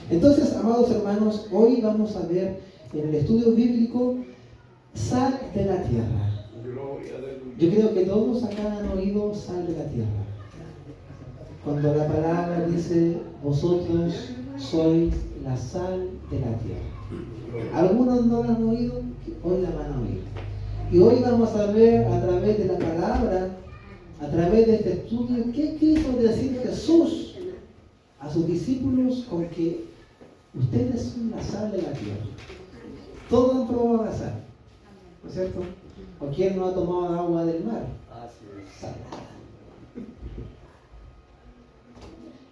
Entonces, amados hermanos, hoy vamos a ver en el estudio bíblico sal de la tierra. Yo creo que todos acá han oído sal de la tierra. Cuando la palabra dice, vosotros sois la sal de la tierra. Algunos no la han oído, hoy la van a oír. Y hoy vamos a ver a través de la palabra, a través de este estudio, qué quiso decir Jesús a sus discípulos con que ustedes son la sal de la tierra. Todos han probado la sal, ¿no es cierto? ¿O quién no ha tomado agua del mar? Salada.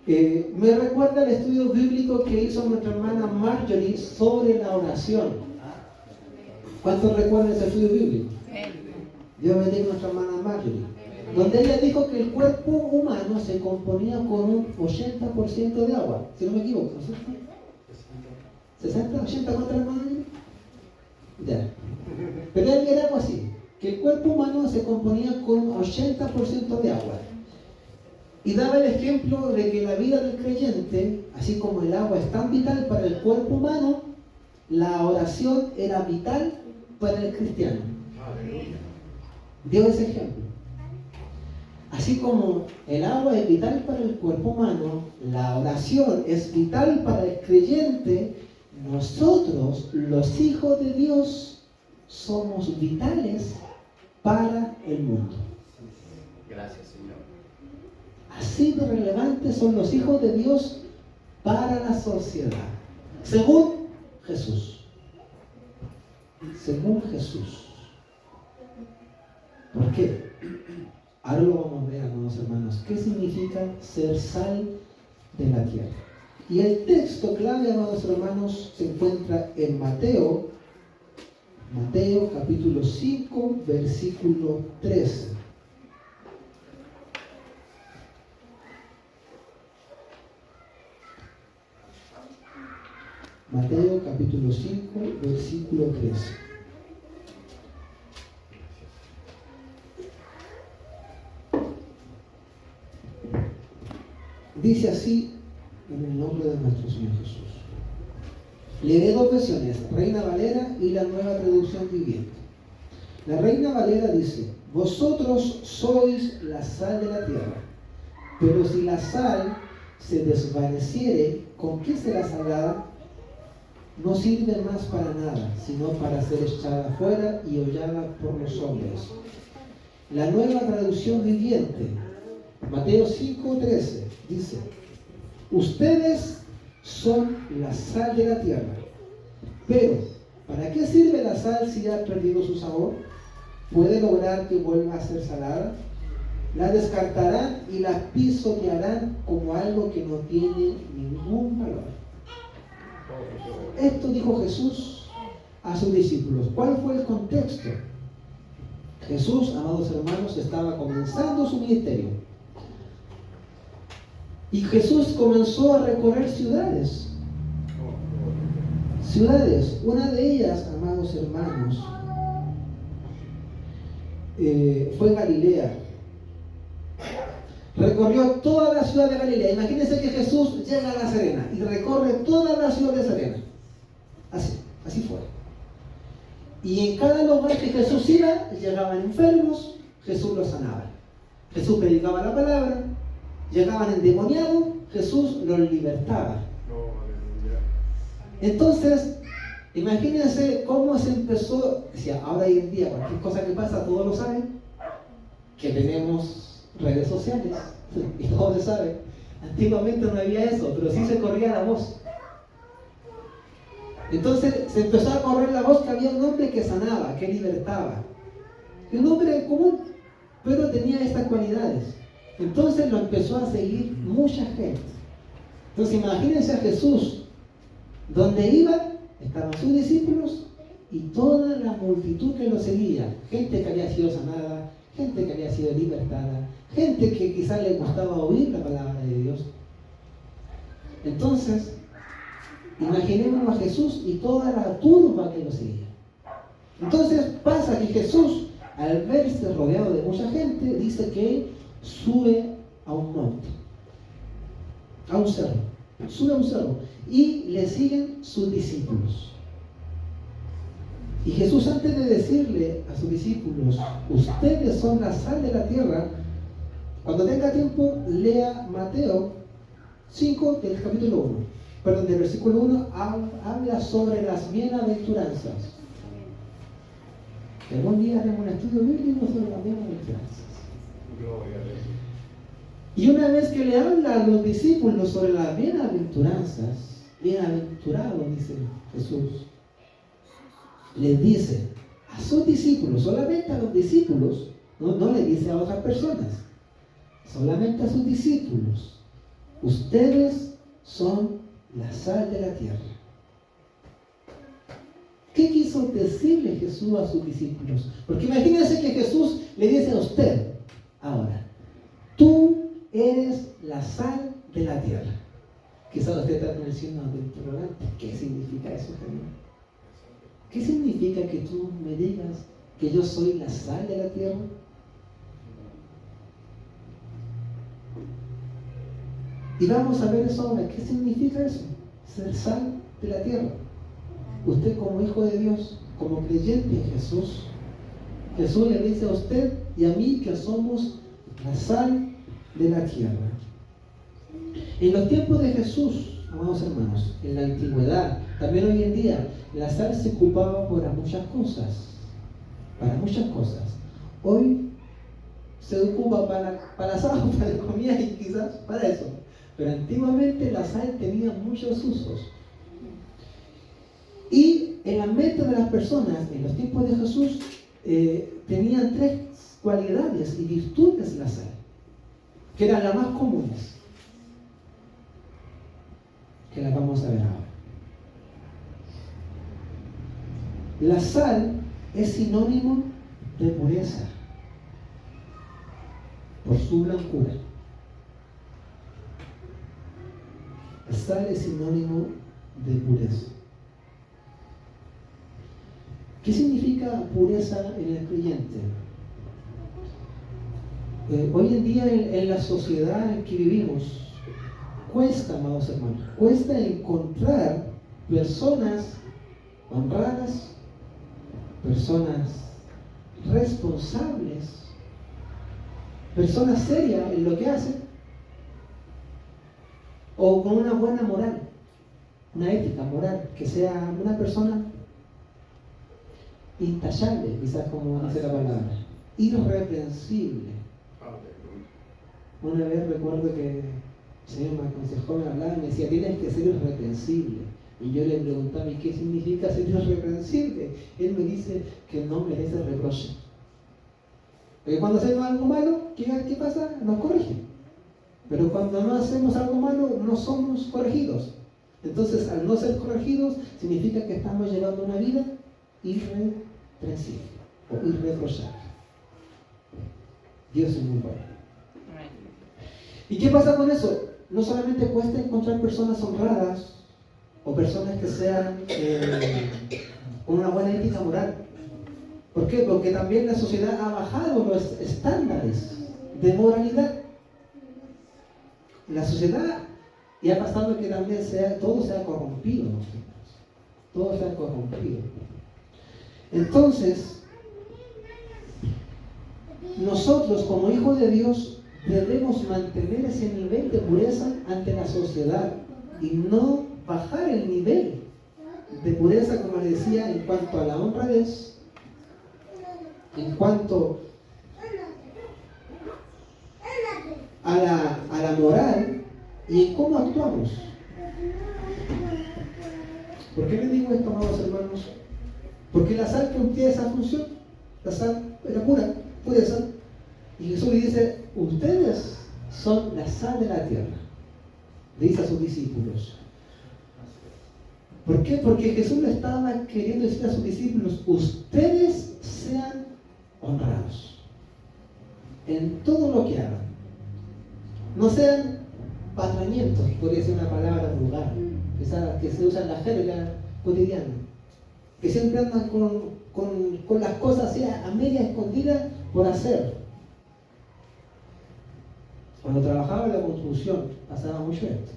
Me recuerda el estudio bíblico que hizo nuestra hermana Marjorie sobre la oración. ¿Cuántos recuerdan ese estudio bíblico? Dios bendiga a nuestra hermana Marjorie. Donde ella dijo que el cuerpo humano se componía con un 80% de agua, si no me equivoco, ¿no es cierto? ¿60, 80? ¿Cuántas hermanas? Ya. Pero era algo así, que el cuerpo humano se componía con un 80% de agua. Y daba el ejemplo de que la vida del creyente, así como el agua es tan vital para el cuerpo humano, la oración era vital para el cristiano. Dio ese ejemplo. Así como el agua es vital para el cuerpo humano, la oración es vital para el creyente. Nosotros, los hijos de Dios, somos vitales para el mundo. Gracias, Señor. Así de relevantes son los hijos de Dios para la sociedad. Según Jesús. Según Jesús. ¿Por qué? Ahora lo vamos a ver, amados hermanos. ¿Qué significa ser sal de la tierra? Y el texto clave, amados hermanos, se encuentra en Mateo capítulo 5, versículo 13. Mateo capítulo 5, versículo 13. Dice así en el nombre de nuestro Señor Jesús. Leeré dos versiones, Reina Valera y la Nueva Traducción Viviente. La Reina Valera dice: vosotros sois la sal de la tierra, pero si la sal se desvaneciere, ¿con qué será salada? No sirve más para nada, sino para ser echada fuera y hollada por los hombres. La Nueva Traducción Viviente, Mateo 5:13, dice: ustedes son la sal de la tierra, pero ¿para qué sirve la sal si ha perdido su sabor? ¿Puede lograr que vuelva a ser salada? La descartarán y la pisotearán como algo que no tiene ningún valor. Esto dijo Jesús a sus discípulos. ¿Cuál fue el contexto? Jesús, amados hermanos, estaba comenzando su ministerio. Y Jesús comenzó a recorrer ciudades. Una de ellas, amados hermanos, fue Galilea. Recorrió toda la ciudad de Galilea. Imagínense que Jesús llega a La Serena y recorre toda la ciudad de Serena. Así fue. Y en cada lugar que Jesús iba, llegaban enfermos, Jesús los sanaba. Jesús predicaba la palabra, llegaban endemoniados, Jesús los libertaba. Entonces, imagínense cómo se empezó. Decía, ahora hoy en día, cualquier cosa que pasa, todos lo saben, que tenemos redes sociales, y todo se sabe. Antiguamente no había eso, pero sí se corría la voz. Entonces se empezó a correr la voz que había un hombre que sanaba, que libertaba. Un hombre común, pero tenía estas cualidades. Entonces lo empezó a seguir mucha gente. Entonces imagínense a Jesús, donde iba, estaban sus discípulos y toda la multitud que lo seguía. Gente que había sido sanada, gente que había sido libertada, gente que quizás le gustaba oír la palabra de Dios. Entonces, imaginémonos a Jesús y toda la turba que lo seguía. Entonces pasa que Jesús, al verse rodeado de mucha gente, dice que sube a un monte, a un cerro. sube a un cerro, y le siguen sus discípulos. Y Jesús, antes de decirle a sus discípulos, ustedes son la sal de la tierra, cuando tenga tiempo, lea Mateo 5 del capítulo 1. Perdón, del versículo 1 habla sobre las bienaventuranzas. Que algún día haremos un estudio bíblico sobre las bienaventuranzas. Gloria a Dios. Y una vez que le habla a los discípulos sobre las bienaventuranzas, bienaventurados, dice Jesús, les dice a sus discípulos, solamente a los discípulos, no le dice a otras personas, solamente a sus discípulos, ustedes son la sal de la tierra. ¿Qué quiso decirle Jesús a sus discípulos? Porque imagínense que Jesús le dice a usted ahora, tú eres la sal de la tierra. Quizás usted está con el signo de interrogante. ¿Qué significa eso, Señor? ¿Qué significa que tú me digas que yo soy la sal de la tierra? Y vamos a ver eso ahora. ¿Qué significa eso? Ser sal de la tierra. Usted como hijo de Dios, como creyente en Jesús, Jesús le dice a usted y a mí que somos la sal de la tierra. En los tiempos de Jesús, amados hermanos, en la antigüedad, también hoy en día, la sal se ocupaba para muchas cosas. Para muchas cosas. Hoy se ocupa para asado, para la comida y quizás para eso. Pero antiguamente la sal tenía muchos usos. Y en la mente de las personas, en los tiempos de Jesús, tenían tres cualidades y virtudes la sal, que eran las más comunes, que las vamos a ver ahora. La sal es sinónimo de pureza, por su blancura. La sal es sinónimo de pureza. ¿Qué significa pureza en el creyente? Hoy en día en la sociedad en que vivimos, cuesta, amados hermanos, cuesta encontrar personas honradas, personas responsables, personas serias en lo que hacen, o con una buena moral, una ética moral, que sea una persona intachable, quizás como dice la palabra, irreprensible. Una vez recuerdo que el Señor me aconsejó, me hablaba y me decía, tienes que ser irreprensible. Y yo le preguntaba, ¿y qué significa ser irreprensible? Él me dice que no merece reproche. Porque cuando hacemos algo malo, ¿qué pasa? Nos corrigen. Pero cuando no hacemos algo malo, no somos corregidos. Entonces, al no ser corregidos, significa que estamos llevando una vida irreprensible o irreprochable. Dios es muy bueno. ¿Y qué pasa con eso? No solamente cuesta encontrar personas honradas o personas que sean con una buena ética moral. ¿Por qué? Porque también la sociedad ha bajado los estándares de moralidad. La sociedad, y ha pasado que también todo se ha corrompido, ¿no? Todo se ha corrompido. Entonces, nosotros como hijos de Dios debemos mantener ese nivel de pureza ante la sociedad y no bajar el nivel de pureza, como les decía, en cuanto a la honradez, en cuanto a la moral y en cómo actuamos. ¿Por qué les digo esto, amados hermanos? Porque la sal cumplía esa función. La sal era pureza. Y Jesús le dice, ustedes son la sal de la tierra. Le dice a sus discípulos. ¿Por qué? Porque Jesús le estaba queriendo decir a sus discípulos, ustedes sean honrados en todo lo que hagan. No sean patrañentos, podría ser una palabra vulgar, que se usa en la jerga cotidiana. Que siempre andan con las cosas así a media escondidas por hacer. Cuando trabajaba en la construcción pasaba mucho esto.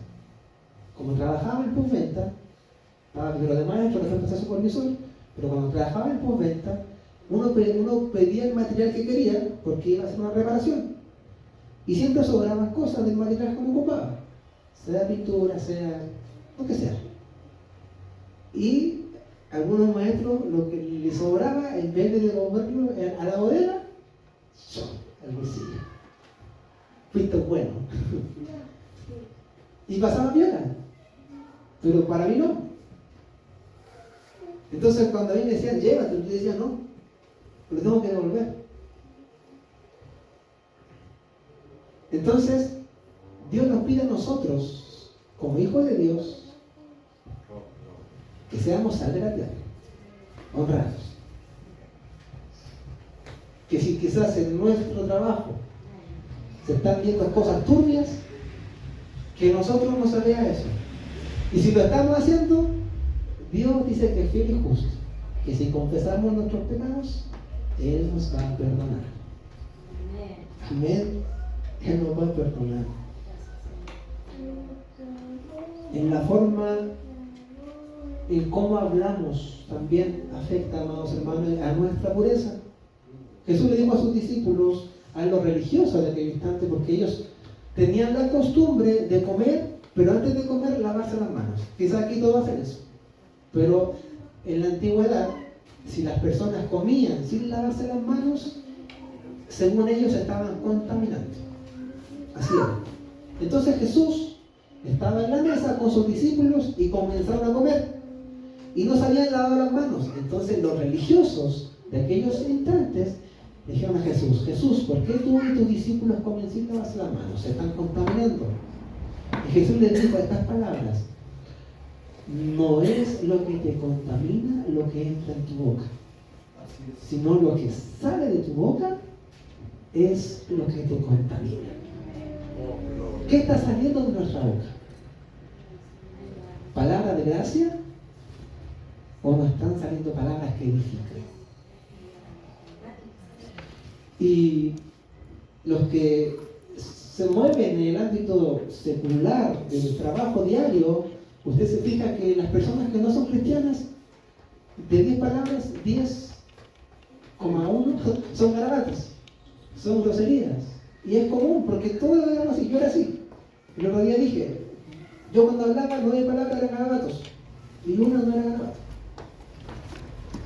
como trabajaba en postventa, estaba primero de maestro, después pasé a supervisor, pero cuando trabajaba en postventa, uno pedía el material que quería porque iba a hacer una reparación. Y siempre sobraban cosas del material que uno ocupaba, sea pintura, sea lo que sea. Y algunos maestros lo que les sobraba, en vez de devolverlo a la bodega, al bolsillo. Fuiste bueno. Y pasaba piola. Pero para mí no. Entonces cuando a mí me decían, llévate, yo decía, no, lo tengo que devolver. Entonces, Dios nos pide a nosotros, como hijos de Dios, que seamos sal de la tierra, honrados. Que si quizás en nuestro trabajo se están viendo cosas turbias, que nosotros no se vea eso. Y si lo estamos haciendo, Dios dice que es fiel y justo, que si confesamos nuestros pecados, Él nos va a perdonar. Amén. Él nos va a perdonar. En la forma en cómo hablamos también afecta, amados hermanos, a nuestra pureza. Jesús le dijo a sus discípulos, a los religiosos de aquel instante, porque ellos tenían la costumbre de comer, pero antes de comer lavarse las manos. Quizás aquí todos hacen eso. Pero en la antigüedad, si las personas comían sin lavarse las manos, según ellos estaban contaminando. Así era. Entonces Jesús estaba en la mesa con sus discípulos y comenzaron a comer. Y no se habían lavado las manos. Entonces los religiosos de aquellos instantes le dijeron a Jesús, Jesús, ¿por qué tú y tus discípulos comen sin lavarse las manos? Se están contaminando. Y Jesús les dijo estas palabras, no es lo que te contamina lo que entra en tu boca, sino lo que sale de tu boca es lo que te contamina. ¿Qué está saliendo de nuestra boca? ¿Palabra de gracia? ¿O nos están saliendo palabras que edifican? Y los que se mueven en el ámbito secular del trabajo diario, usted se fija que las personas que no son cristianas, de 10 palabras, 10,1 son garabatos, son groserías. Y es común, porque todos eran así, yo era así. El otro día dije, yo cuando hablaba 9 palabras eran garabatos, y una no era garabato.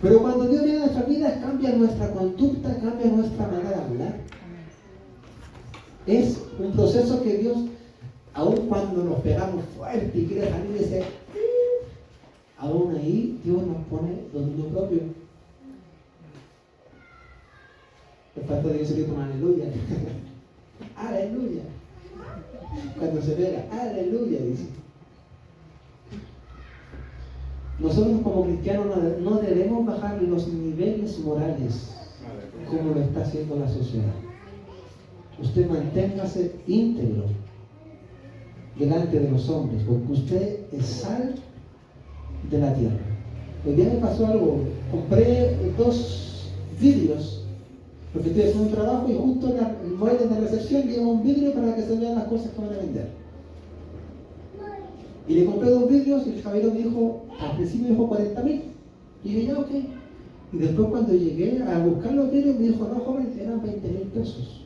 Pero cuando Dios viene a nuestra vida, cambia nuestra conducta, cambia nuestra manera de hablar. Es un proceso que Dios, aun cuando nos pegamos fuerte y quiere salir de ese, aún ahí Dios nos pone dominio propio. El pastor de Dios se dice como aleluya. Aleluya. Cuando se pega, aleluya, dice. Nosotros como cristianos no debemos bajar los niveles morales como lo está haciendo la sociedad. Usted manténgase íntegro delante de los hombres, porque usted es sal de la tierra. Hoy día me pasó algo, compré 2 vidrios, porque estoy haciendo un trabajo y justo en el mueble de recepción lleva un vidrio para que se vean las cosas que van a vender. Y le compré 2 vidrios y el caballero me dijo, al principio me dijo 40.000. Y dije, ya, ok. Y después cuando llegué a buscar los vidrios me dijo, no, joven, eran 20.000 pesos.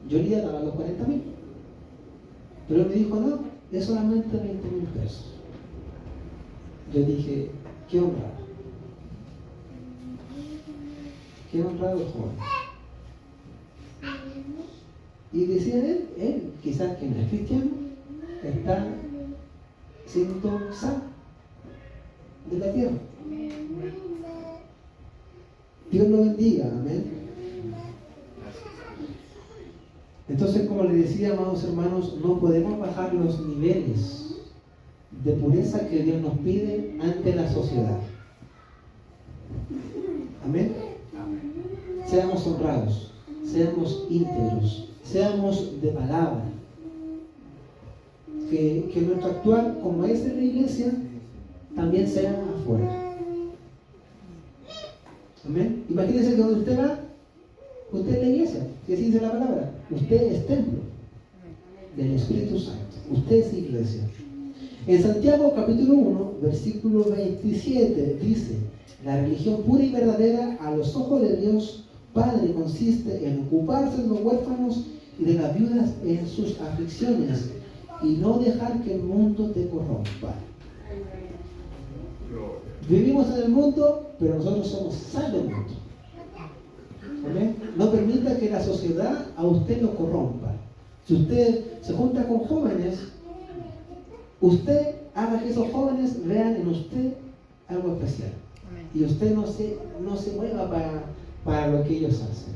Yo le iba a pagar los 40.000. Pero él me dijo, no, es solamente 20.000 pesos. Yo dije, qué honrado. Qué honrado el joven. Y decía él, quizás que no es cristiano, está siendo sal de la tierra. Dios lo bendiga, amén. Entonces, como les decía, amados hermanos, no podemos bajar los niveles de pureza que Dios nos pide ante la sociedad. Amén. Seamos honrados, seamos íntegros, seamos de palabra. Que nuestro actuar, como es en la iglesia, también sea afuera. Amén. Imagínense que donde usted va, usted es la iglesia, que así dice la palabra. Usted es templo del Espíritu Santo. Usted es iglesia. En Santiago capítulo 1, versículo 27 dice: la religión pura y verdadera a los ojos de Dios Padre consiste en ocuparse de los huérfanos y de las viudas en sus aflicciones y no dejar que el mundo te corrompa. Vivimos en el mundo, pero nosotros somos sal del mundo. ¿Amén? No permita que la sociedad a usted lo corrompa. Si usted se junta con jóvenes, usted haga que esos jóvenes vean en usted algo especial. Y usted no se mueva para lo que ellos hacen.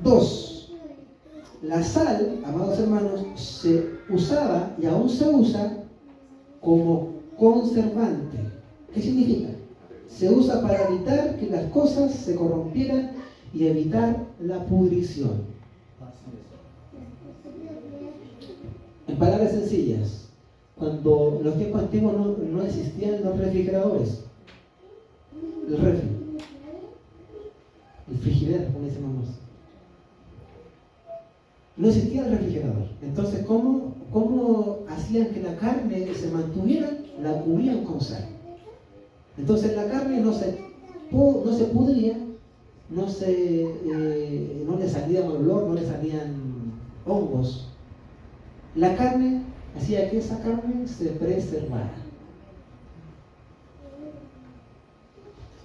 Dos, la sal, amados hermanos, se usaba y aún se usa como conservante. ¿Qué significa? Se usa para evitar que las cosas se corrompieran y evitar la pudrición. En palabras sencillas, cuando en los tiempos antiguos no existían los refrigeradores, el frigider, como dicen mamás, no existía el refrigerador. Entonces, ¿cómo hacían que la carne se mantuviera? La cubrían con sal. Entonces la carne no se pudría, no le salía mal olor, no le salían hongos. La carne hacía que esa carne se preservara.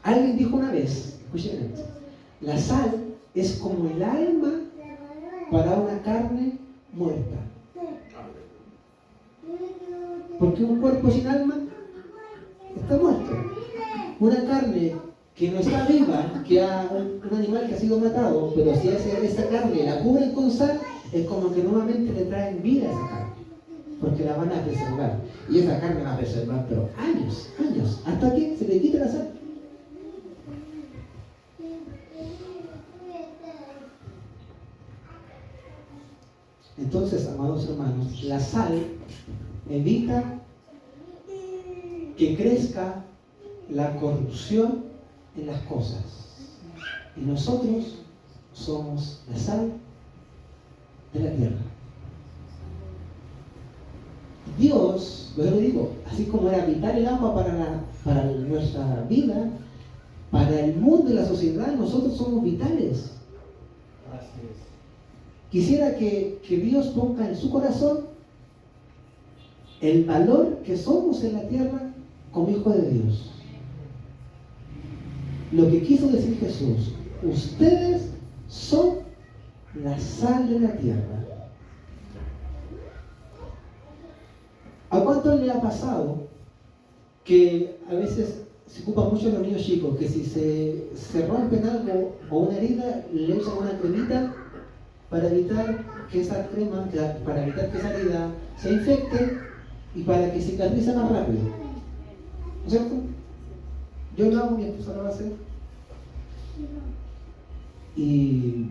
Alguien dijo una vez, escuchen esto, la sal es como el alma para una carne muerta. Porque un cuerpo sin alma está muerto. Una carne que no está viva, un animal que ha sido matado, pero si esa carne la cubren con sal, es como que nuevamente le traen vida a esa carne, porque la van a preservar. Y esa carne va a preservar, pero años, hasta que se le quite la sal. Entonces, amados hermanos, la sal evita que crezca la corrupción en las cosas. Y nosotros somos la sal de la tierra. Dios, yo le digo, así como era vital el agua para nuestra vida, para el mundo y la sociedad, nosotros somos vitales. Así es. Quisiera que Dios ponga en su corazón el valor que somos en la tierra como hijos de Dios. Lo que quiso decir Jesús: ustedes son la sal de la tierra. ¿A cuánto le ha pasado que a veces se ocupa mucho en los niños chicos, que si se rompen algo o una herida, le usan una cremita para evitar que esa crema, para evitar que esa herida se infecte y para que cicatrice más rápido? ¿No es cierto? Yo lo hago, mi esposa lo va a hacer. Y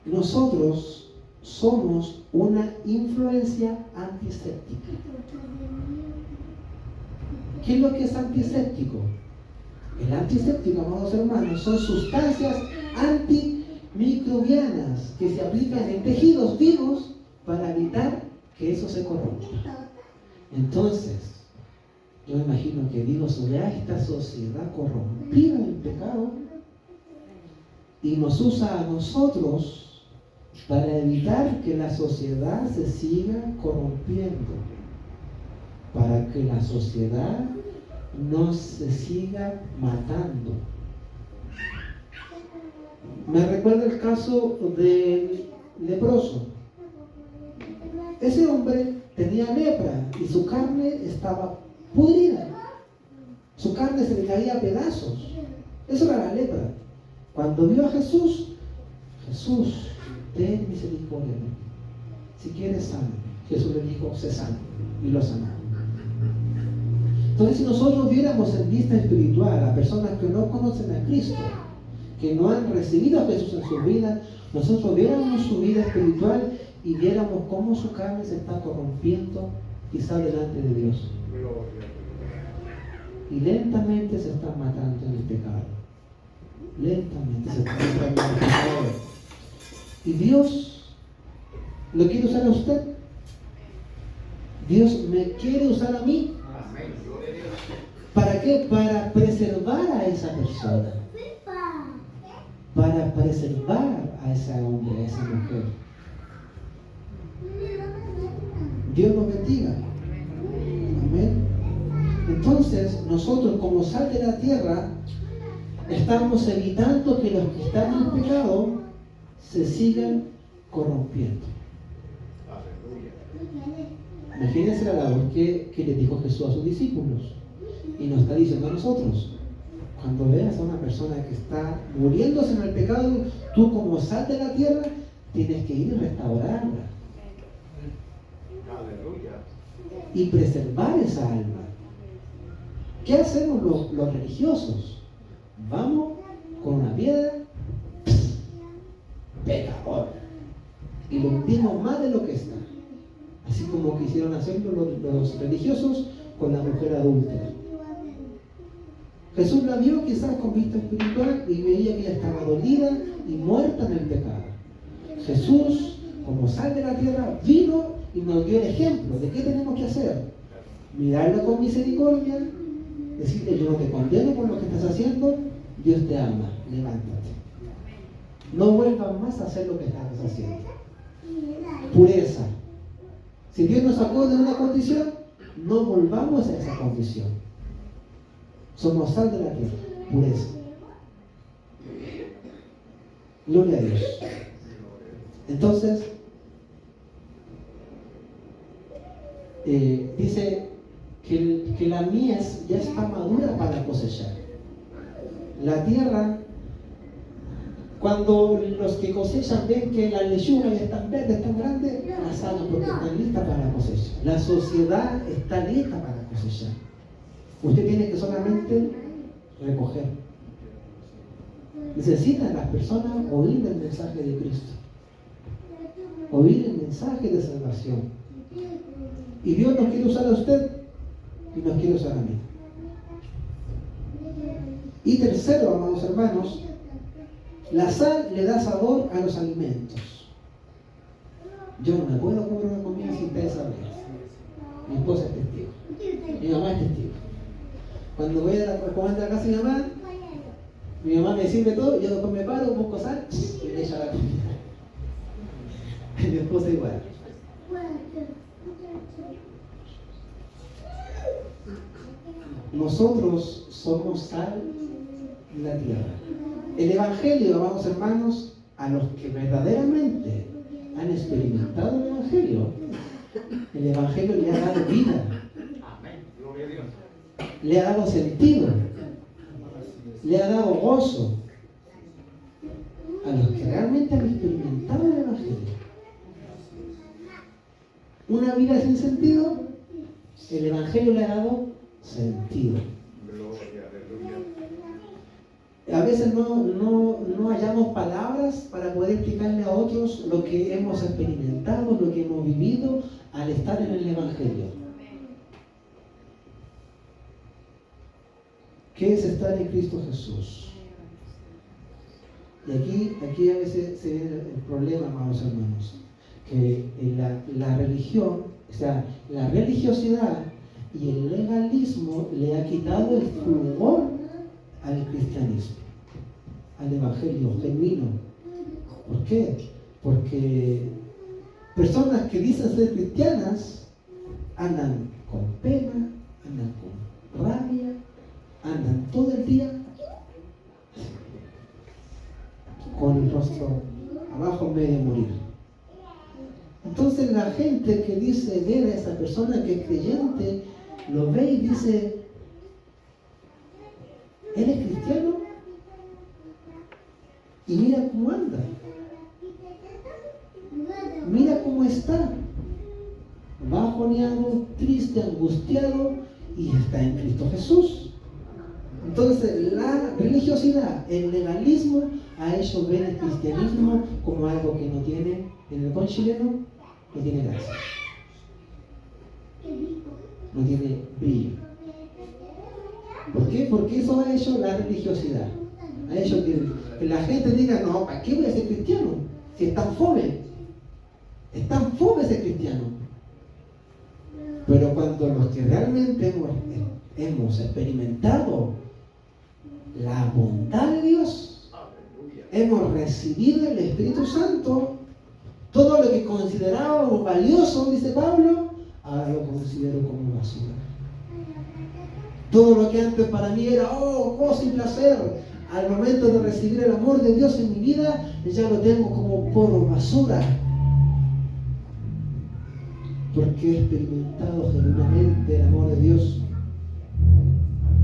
nosotros somos una influencia antiséptica. ¿Qué es lo que es antiséptico? El antiséptico, amados hermanos, son sustancias antimicrobianas que se aplican en tejidos vivos para evitar que eso se corrompa. Entonces, yo me imagino que Dios ve a esta sociedad corrompida en el pecado y nos usa a nosotros para evitar que la sociedad se siga corrompiendo, para que la sociedad no se siga matando. Me recuerda el caso del leproso. Ese hombre tenía lepra y su carne estaba pudrida. Su carne se le caía a pedazos. Eso era la lepra. Cuando vio a Jesús, Jesús, ten misericordia de mí. Si quieres, sáname. Jesús le dijo, sé sano. Y lo sanó. Entonces, si nosotros viéramos en vista espiritual a personas que no conocen a Cristo, que no han recibido a Jesús en su vida, nosotros viéramos su vida espiritual y viéramos cómo su carne se está corrompiendo quizá delante de Dios. Y lentamente se está matando en el pecado. Lentamente se está matando en el pecado. Y Dios lo quiere usar a usted. Dios me quiere usar a mí. ¿Para qué? Para preservar a esa persona. Para preservar a ese hombre, a esa mujer. Dios nos bendiga. Amén. Entonces, nosotros como sal de la tierra, estamos evitando que los que están en pecado se sigan corrompiendo. Imagínense la labor que le dijo Jesús a sus discípulos y nos está diciendo a nosotros. Cuando veas a una persona que está muriéndose en el pecado, tú como sal de la tierra tienes que ir y restaurarla y preservar esa alma. ¿Qué hacemos los religiosos? Vamos con una piedra, pecador, y lo hundimos más de lo que está. Así como quisieron hacerlo los religiosos con la mujer adúltera. Jesús la vio quizás con vista espiritual y veía que ella estaba dolida y muerta en el pecado. Jesús, como sal de la tierra, vino y nos dio el ejemplo de qué tenemos que hacer. Mirarla con misericordia, decirle: yo no te condeno por lo que estás haciendo, Dios te ama, levántate. No vuelvas más a hacer lo que estabas haciendo. Pureza. Si Dios nos sacó de una condición, no volvamos a esa condición. Somos sal de la tierra, pureza. Gloria a Dios. Entonces, dice que la mies ya está madura para cosechar. La tierra, cuando los que cosechan ven que las lechugas ya están verdes, están grandes, las sacan porque están listas para la cosecha. La sociedad está lista para cosechar. Usted tiene que solamente recoger. Necesitan las personas oír el mensaje de Cristo, oír el mensaje de salvación. Y Dios nos quiere usar a usted y nos quiere usar a mí. Y tercero, amados hermanos, la sal le da sabor a los alimentos. Yo no me puedo comer una comida sin tener sabor. Mi esposa es testigo. Mi mamá es testigo. Cuando voy a comer a la casa de mi mamá me sirve todo, yo después me paro, busco sal y le echo la comida. Mi esposa igual. Nosotros somos sal de la tierra. El Evangelio, amados hermanos, a los que verdaderamente han experimentado el Evangelio le ha dado vida. Le ha dado sentido. Le ha dado gozo. A los que realmente han experimentado el Evangelio. Una vida sin sentido, el Evangelio le ha dado sentido. A veces no hallamos palabras para poder explicarle a otros lo que hemos experimentado, lo que hemos vivido al estar en el Evangelio. ¿Qué es estar en Cristo Jesús? Y aquí a veces se ve el problema, amados hermanos, que la religión, o sea, la religiosidad y el legalismo le ha quitado el fulgor al cristianismo, al evangelio genuino. ¿Por qué? Porque personas que dicen ser cristianas andan con pena, andan con rabia, andan todo el día con el rostro abajo en medio de morir. Entonces la gente que dice ver a esa persona que es creyente, lo ve y dice: ¿eres cristiano? Y mira cómo anda. Mira cómo está. Bajoneado, triste, angustiado, y está en Cristo Jesús. Entonces la religiosidad, el legalismo, ha hecho ver el cristianismo como algo que no tiene, en el buen chileno, no tiene gracia. No tiene brillo. ¿Por qué? Porque eso ha hecho la religiosidad. Ha hecho que la gente diga: no, ¿para qué voy a ser cristiano? que es tan fome. Es tan fome ese cristiano. Pero cuando los que realmente hemos experimentado la bondad de Dios, hemos recibido el Espíritu Santo, todo lo que considerábamos valioso, dice Pablo, ahora lo considero como basura. Todo lo que antes para mí era gozo y placer, al momento de recibir el amor de Dios en mi vida, ya lo tengo como por basura. Porque he experimentado genuinamente el amor de Dios.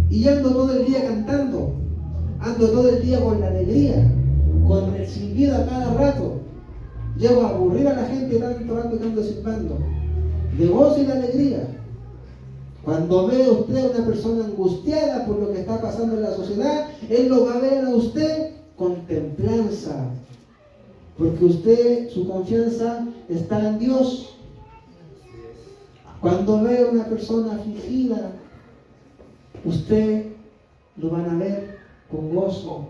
Y ando todo el día cantando, ando todo el día con la alegría, con el silbido a cada rato. Llego a aburrir a la gente tanto rato que ando silbando, de gozo y de alegría. Cuando ve usted a una persona angustiada por lo que está pasando en la sociedad, Él lo va a ver a usted con templanza, porque usted, su confianza está en Dios. Cuando ve a una persona afligida, usted lo van a ver con gozo.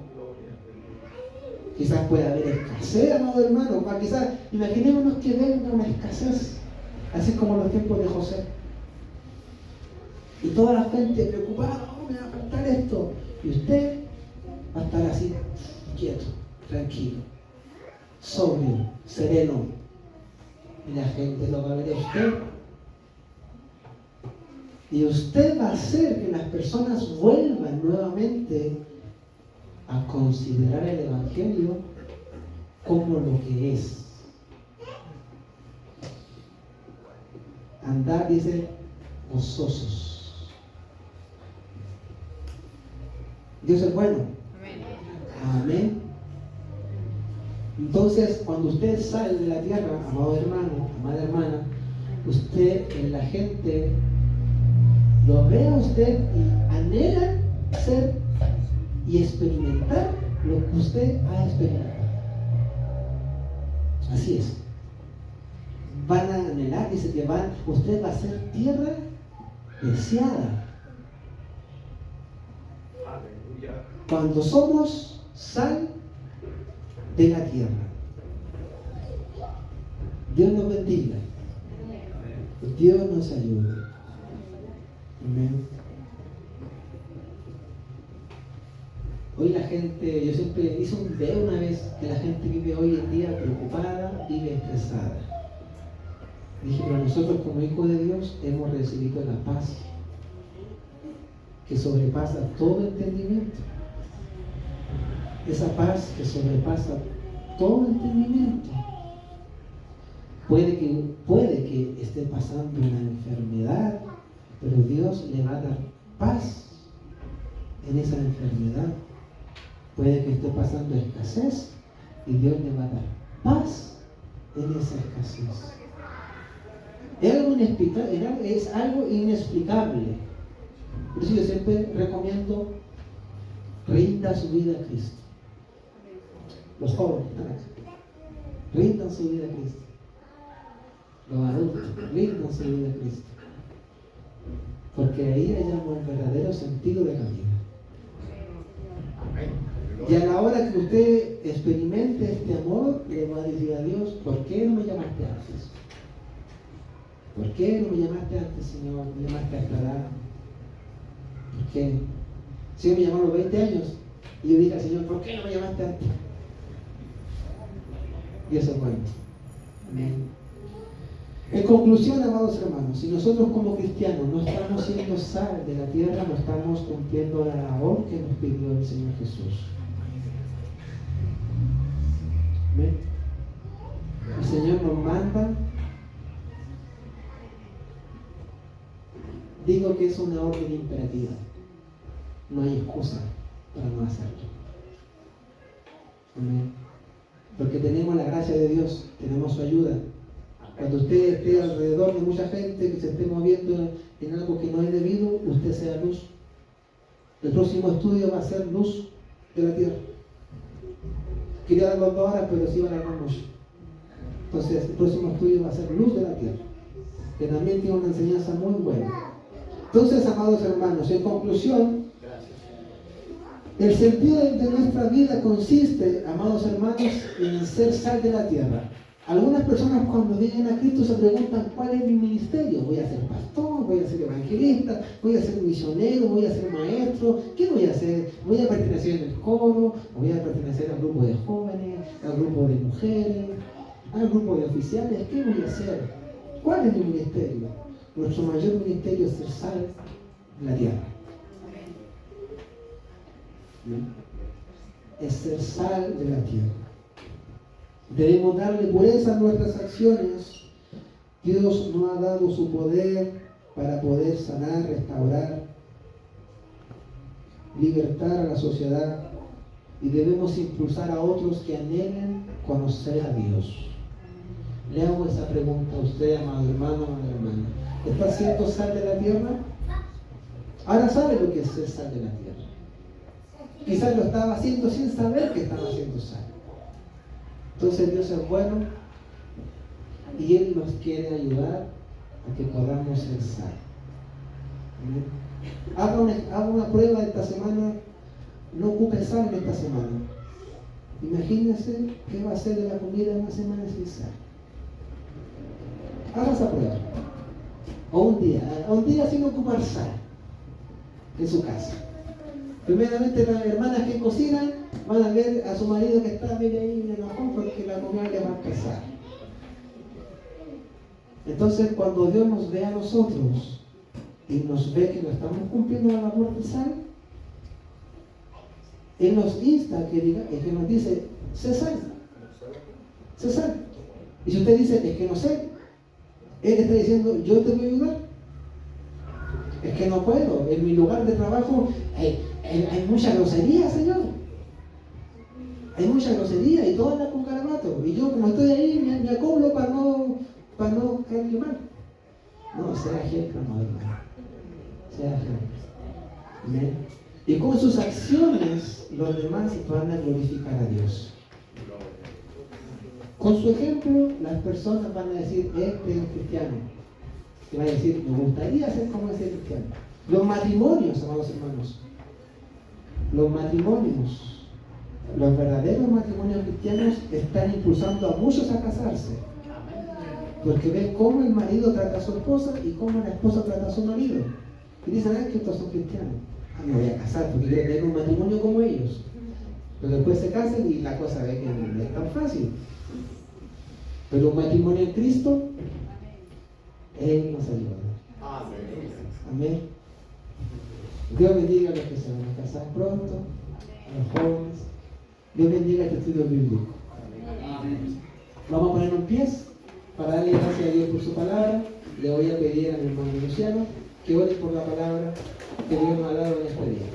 Quizás pueda haber escasez, amado hermano. Quizás, imaginémonos que venga una escasez, así como en los tiempos de José. Y toda la gente preocupada, me va a faltar esto. Y usted va a estar así, quieto, tranquilo, sobrio, sereno. Y la gente lo va a ver a usted. Y usted va a hacer que las personas vuelvan nuevamente a considerar el Evangelio como lo que es. Andar, dice, gozosos. Dios es bueno. Amén. Entonces, cuando usted sale de la tierra, amado hermano, amada hermana, usted en la gente lo ve a usted y anhela ser y experimentar lo que usted ha experimentado. Así es. Van a anhelar, dice que usted va a ser tierra deseada. Cuando somos sal de la tierra. Dios nos bendiga. Dios nos ayude. Amén. Hoy la gente, yo siempre hice un video una vez, que la gente vive hoy en día preocupada, vive estresada. Dije, pero nosotros como hijos de Dios hemos recibido la paz que sobrepasa todo entendimiento. Esa paz que sobrepasa todo entendimiento. Puede que esté pasando una enfermedad, pero Dios le va a dar paz en esa enfermedad. Puede que esté pasando escasez y Dios le va a dar paz en esa escasez. Es algo inexplicable. Por eso yo siempre recomiendo: rinda su vida a Cristo. Los jóvenes están aquí. Rindan su vida a Cristo. Los adultos, rindan su vida a Cristo. Porque ahí hallamos el verdadero sentido de la vida. Y a la hora que usted experimente este amor, le va a decir a Dios: ¿por qué no me llamaste antes? ¿Por qué no me llamaste antes, Señor? ¿Me llamaste a esta edad? ¿Por qué? Si me llamaron a los 20 años y yo dije al Señor: ¿por qué no me llamaste antes? Y eso es bueno. Amén. En conclusión, amados hermanos, si nosotros como cristianos no estamos siendo sal de la tierra, no estamos cumpliendo la labor que nos pidió el Señor Jesús. ¿Ven? El Señor nos manda. Digo que es una orden imperativa. No hay excusa para no hacerlo. Amén. Porque tenemos la gracia de Dios, tenemos su ayuda. Cuando usted esté alrededor de mucha gente que se esté moviendo en algo que no es debido, usted sea luz. El próximo estudio va a ser luz de la tierra. Quería darlo 2 horas, pero sí van a alargar mucho. Entonces, el próximo estudio va a ser luz de la tierra, que también tiene una enseñanza muy buena. Entonces, amados hermanos, en conclusión, El sentido de nuestra vida consiste, amados hermanos, en ser sal de la tierra. Algunas personas cuando vienen a Cristo se preguntan, ¿cuál es mi ministerio? ¿Voy a ser pastor? ¿Voy a ser evangelista? ¿Voy a ser misionero? ¿Voy a ser maestro? ¿Qué voy a hacer? ¿Voy a pertenecer en el coro? ¿Voy a pertenecer al grupo de jóvenes? ¿Al grupo de mujeres? ¿Al grupo de oficiales? ¿Qué voy a hacer? ¿Cuál es mi ministerio? Nuestro mayor ministerio es ser sal de la tierra. Es ser sal de la tierra. Debemos darle pureza a nuestras acciones. Dios nos ha dado su poder para poder sanar, restaurar, libertar a la sociedad, y debemos impulsar a otros que anhelen conocer a Dios. Le hago esa pregunta a usted, amado hermano, amada hermana. ¿Está siendo sal de la tierra? Ahora sabe lo que es ser sal de la tierra. Quizás lo estaba haciendo sin saber que estaba haciendo sal. Entonces Dios es bueno y Él nos quiere ayudar a que podamos ser sal. Haga una prueba esta semana. No ocupe sal en esta semana. Imagínese qué va a ser de la comida en una semana sin sal. Haga esa prueba. O un día sin ocupar sal en su casa. Primeramente, las hermanas que cocinan van a ver a su marido que está medio ahí en enojón porque la comida le va a pesar. Entonces, cuando Dios nos ve a nosotros y nos ve que no estamos cumpliendo la labor de sal, Él nos insta que diga, es que nos dice, sé sal. Sé sal. Y si usted dice, es que no sé, Él está diciendo, yo te voy a ayudar. Es que no puedo. En mi lugar de trabajo hay mucha grosería, Señor. Hay mucha grosería y todo anda con carabato. Y yo, como estoy ahí, me acoplo para no caerle mal. No, sea ejemplo, no, hermano. Sea ejemplo. Amén. Y con sus acciones, los demás van a glorificar a Dios. Con su ejemplo, las personas van a decir, este es un cristiano. Y van a decir, me gustaría ser como ese cristiano. Los matrimonios, amados hermanos, los verdaderos matrimonios cristianos están impulsando a muchos a casarse. Porque ven cómo el marido trata a su esposa y cómo la esposa trata a su marido. Y dicen, que estos son cristianos. Me voy a casar porque quiero tener un matrimonio como ellos. Pero después se casan y la cosa ve que no es tan fácil. Pero un matrimonio en Cristo, Él nos ayuda. Amén. Dios bendiga a los que se van a casar pronto, a los jóvenes. Dios bendiga este estudio bíblico. Vamos a ponernos en pies para darle gracias a Dios por su palabra. Le voy a pedir a mi hermano Luciano que ore por la palabra que Dios nos ha dado en este día.